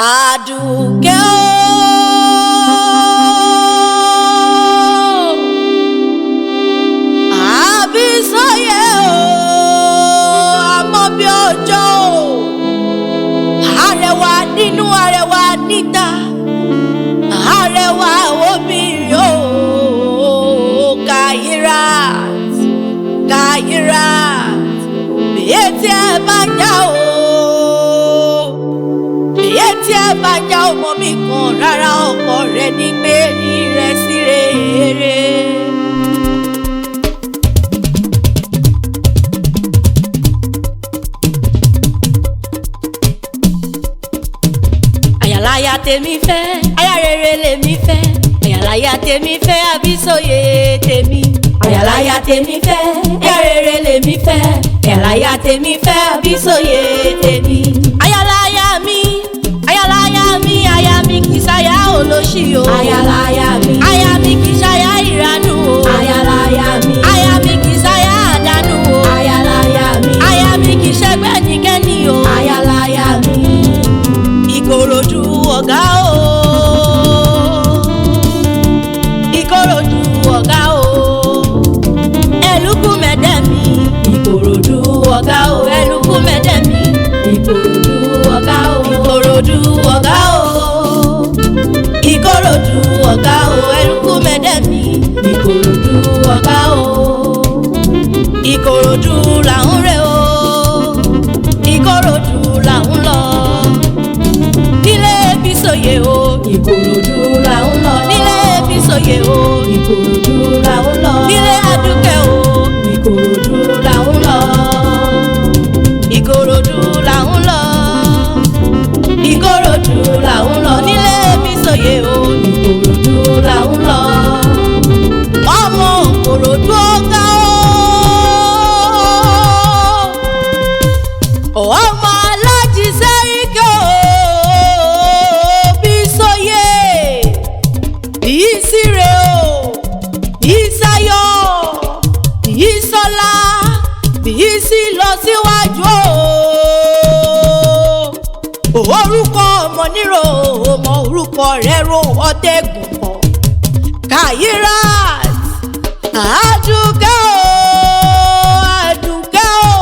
Àdùkẹ́ o, Bisoye o, àmọ́ bí ọjọ́ o, arẹwà nínú arẹwà níta, arẹwà obìnrin o, Kairat, bí etí ẹ bá já o. Tí ẹ bá já ọmọ mi kan rárá ọkọ rẹ ní gbé ní rẹ sí rere. Àyàláyà tèmi fẹ́, aya rere lèmi fẹ́. Àyàláyà tèmi fẹ́, Bisoye tèmi. Àyàláyà tèmi fẹ́, aya rere lèmi fẹ́. Àyàláyà tèmi fẹ́, Bisoye tèmi. Àyàláyà mi, aya mi kì í ṣaya olóṣì o. Àyàláyà mi, aya mi kì í ṣaya ìranù o. Àyàláyà mi, aya mi kì í ṣaya àdánù o. Àyàláyà mi, aya mi kì í ṣẹgbẹ́ nìkẹ́ni o. Àyàláyà mi, Ikorodu ọ̀gá o. Ikorodu ọ̀gá o. Ẹlùkù mẹ́dẹ̀ mi, Ikorodu ọ̀gá o. Ẹlùkù mẹ́dẹ̀ mi, Ikorodu ọ̀gá o. Ikorodu ọ̀gá o. Ikorodu ọ̀gá o. Ẹlùkù mẹ́dẹ̀ mi, Ikorodu ọ̀gá o. Ikorodu là ń rè o. Ikorodu là ń lọ. Nílé Bisoye o. Ikorodu là ń lọ. Nílé Bisoye o. Ikorodu là ń lọ. Nílé Àdùkẹ́ o. Ikorodu là ń lọ. Ikorodu là ń lọ. Ikorodu là ń lọ. Nílé Bisoye o. Ikorodu là ń lọ. Ọmọ Ikorodu ọ̀gá o. Ọmọ alájí sẹ́ríkẹ́ o. Bisoye Bisire o. Bisayo Bisola Bisi lọ síwájú o. Orúkọ ọmọ nírò ọmọ orúkọ rẹ̀ ro ọ̀tẹ̀gùn pọ̀. Kairat Àdùkẹ́ o. Àdùkẹ́ o.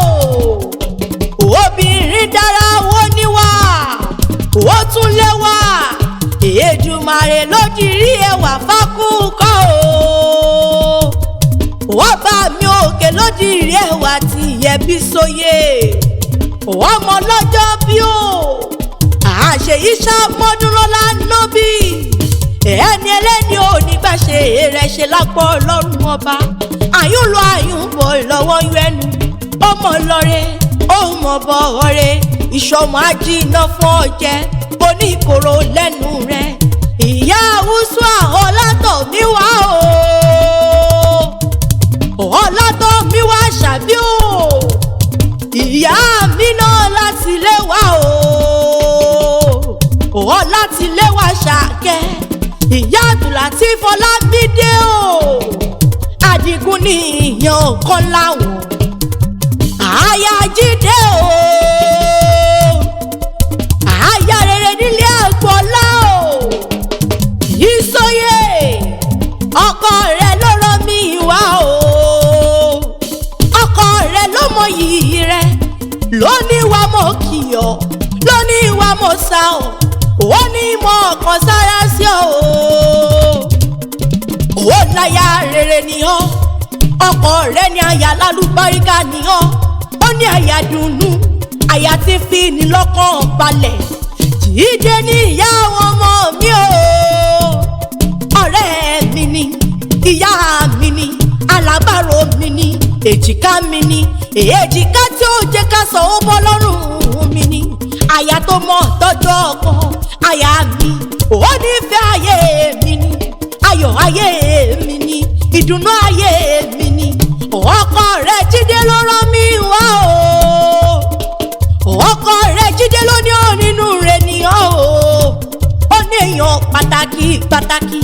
Obìnrin dára wo níwà ó tún lẹ́wà. Èdùmàrè ló dirí ẹwà fákúkọ o. Ọba mi òkè ló dirí ẹwà tí ìyẹ́ Bisoye. Ọmọ lọ́jọ́ bí o. Àṣeyí ṣàmọ́dún lọ́la nóbì. Ẹni ẹlẹ́ni ò ní gbà ṣe rẹ̀ ṣe lápọ̀ Ọlọ́run ọba. Àyùn lọ àyùn bọ̀ lọ́wọ́ yẹnu. Ọmọ lọ́rẹ́ òun mọ̀ bọ̀ ọ̀rẹ́. Ìṣọ̀mọ̀ ajíná fún ọ̀jẹ̀. Boní ìkorò lẹ́nu rẹ̀. Ìyá àwùsù ọ̀làtọ̀ mi wá o. Ọ̀làtọ̀ mi wá ṣàbí o. Ìyá mi náà láti lé wá o. Láti lé wá Ṣàkẹ́. Ìyá Àdùlá tí Fọlábídé o. Àdìgún ní ìyàn kan láwọn. Àyà Jídé o. Àyà rere nílé Agboola o. Bisoye ọkọ rẹ̀ ló rán mi wá o. Ọkọ rẹ̀ ló mọ yìí rẹ̀. Lónìí wa mo kì ọ́. Lónìí wa mo sá ọ́. Ó ní mọ ọkàn sára sí ọ o. Ó láyà rere ni ọ́. Ọkọ rẹ̀ ní aya lálùbáríkà ni ọ́. Ó ní aya dùnnú. Aya tí fi ní lọ́kàn balẹ̀. Jíde ní ìyá àwọn ọmọ mi o. Ọ̀rẹ́ mi ni. Ìyá mi ni. Alábàárò mi ni. Èjìká mi ni. Èjìká tí ó jẹ́ ká sọ ó bọ́ lọ́rùn mi ni. Aya tó mọ̀ tọ́jú ọkọ. Aya mi ò nífẹ̀ẹ́ ayé mi ni. Ayọ̀ ayé mi ni. Ìdùnnú ayé mi ni. Ọkọ rẹ̀ Jídé ló rán mi wá o. Ọkọ rẹ̀ Jídé ló ní ọ nínú rẹ̀ ni ọ o. Ó ní èèyàn pàtàkì pàtàkì.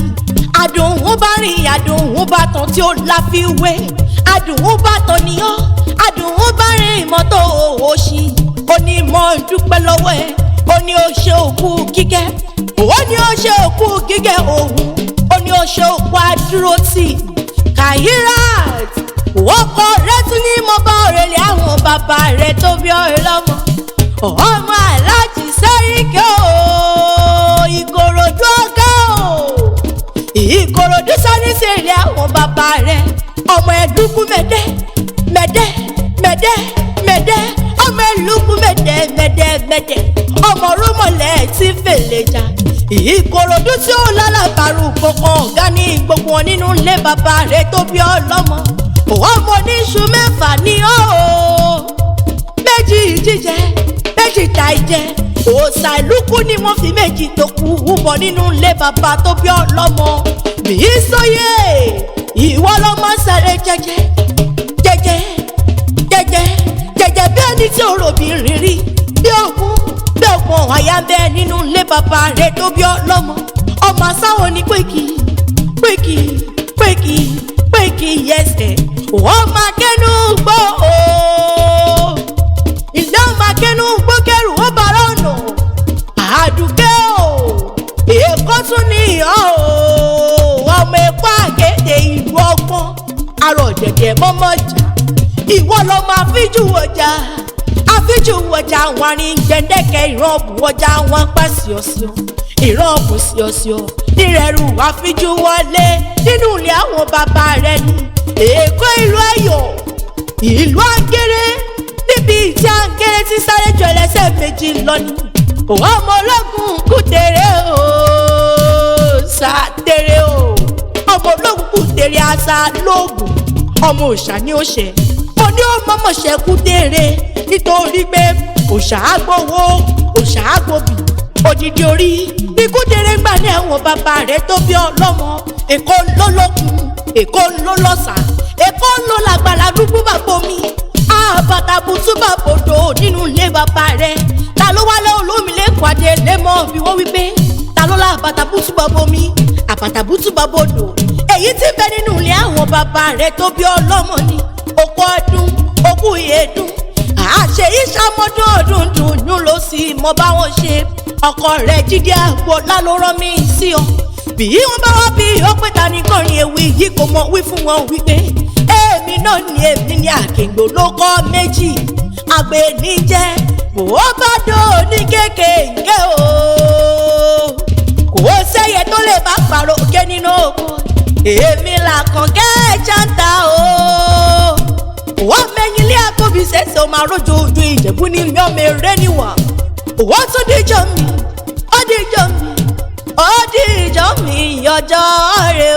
Àdùnún bá rìn àdùnún bá tán tí ó láfiwé. Àdùnún bá tán ni ọ́. Àdùnún bá rìn mọ́tò òṣì. Ó ní mọ́ dúpẹ́ lọ́wọ́ ẹ̀. Ó ó ní ó ṣe òkú kíkẹ́ ó ní ó ṣe òkú kíkẹ́ òun ó ní ó ṣe òkú àdúrótì Kairat ọkọ rẹ tún ní mo bá òrèlè àwọn bàbá rẹ tó bí ọlọ́mọ ọmọ aláàjì Sẹ́ríkì o Ìkòròdú ọ̀gá o Ìkòròdú sani sèrè àwọn bàbá rẹ ọmọ ẹdúkú mẹdẹ mẹdẹ mẹdẹ mẹdẹ ọmọ ẹlúkú mẹdẹ mẹdẹ mẹdẹ ọmọ rúmọlẹ tí fèlè jà Ìkòròdú tí ó lálàbàrù kankan ọ̀gá ní gbogbo wọn nínú ilé bàbá rẹ tó bí ọlọ́mọ ọmọ oníṣu mẹ́fà ní ó méjì jíjẹ méjì ta ìjẹ òòṣà ìlúkú ni wọ́n fi méjì tó kù wúbọ nínú ilé bàbá tó bí ọlọ́mọ Bisoye ìwọ lọmọ sáré jẹ́jẹ́ jẹ́jẹ́ jẹ́jẹ́ jẹ́jẹ́ bí ẹni tí òròbìnrin rí bí ògùn àyà bẹ́ẹ̀ nínú ilé bàbá rẹ tó bí ọlọ́mọ ọmọ sáwọn ní pèkì yẹsẹ̀ wọ́n máa kẹ́nu gbọ́ o ilé máa kẹ́nu gbọ́ kẹrù ó bára ọ̀nà àdùkẹ́ o èkó tún nìyàn o ọmọ ẹ̀kọ́ àgẹ́dẹ ìlú ọgbọ́n arọ̀ dẹ̀dẹ̀ mọ́mọ́ jà ìwọ lọ máa fíjú ọjà wọn ní gbẹ̀ndẹ́kẹ̀ ìran bù ọjà wọn pa síọ̀síọ̀ ìran bù síọ̀síọ̀ nírẹ̀rù àfijú wọlé nínú ilé àwọn bàbá rẹ ní Èkó ìlú Ẹ̀yọ̀ ìlú Àgèrè níbi tí Àgèrè ti sáré jọ ẹlẹ́sẹ̀ méjì lọ ní ọmọ ológun Kútèrè o sátèrè o ọmọ ológun Kútèrè àṣà lóògùn ọmọ òòṣà ní òṣè mo ní ó mọ̀mọ̀ṣẹ́ Kútèrè nítorí pé òòṣà àgbòwò òòṣà àgbòbì òdìdí orí ní Kútèrè gbà ní àwọn bàbá rẹ tó bí ọlọ́mọ Èkó lólókun Èkó ló lọ́sà Èkó ló làgbàlá dúdú bàbá mi àbàtàbùtù bàbòdò nínú ilé bàbá rẹ ta ló wálé olómi lẹ́kọ̀ọ́ adé lẹ́mọ́ bí wọ́n wípé ta ló la àbàtàbùtù bàbá mi àbàtàbùtù bàbòdò èyí tí bẹ nínú ilé àwọn bàbá rẹ tó bí ọlọ́mọ ni òkú ọdún òkú ìyèdún àṣẹ ìṣàmọ́dún ọdún dùnún ló sì mọ báwọn ṣe ọkọ rẹ Jídé Agboola ló rán mi sí ọ bí wọ́n bá wá bí ó pé ta ní kọrin ewì yìí kò mọ wí fún wọn wípé èmi náà ni èmi ní Àkìngbò ló kọ́ méjì àgbè níjẹ́ bó bá dò ní kékèké o kò sẹ́yẹ tó lè bá pàrọ̀ òkè nínú oko èmi làkànkẹ́ jàǹtà o wọ́n mẹ́yìn ilé àkóbí ṣẹ̀ṣẹ̀ ó máa rójú ojú Ìjẹ̀bú ní yọ̀mọ̀ eré níwà wọ́n tún díjọ́ mi ó díjọ́ mi ọjọ́ rẹ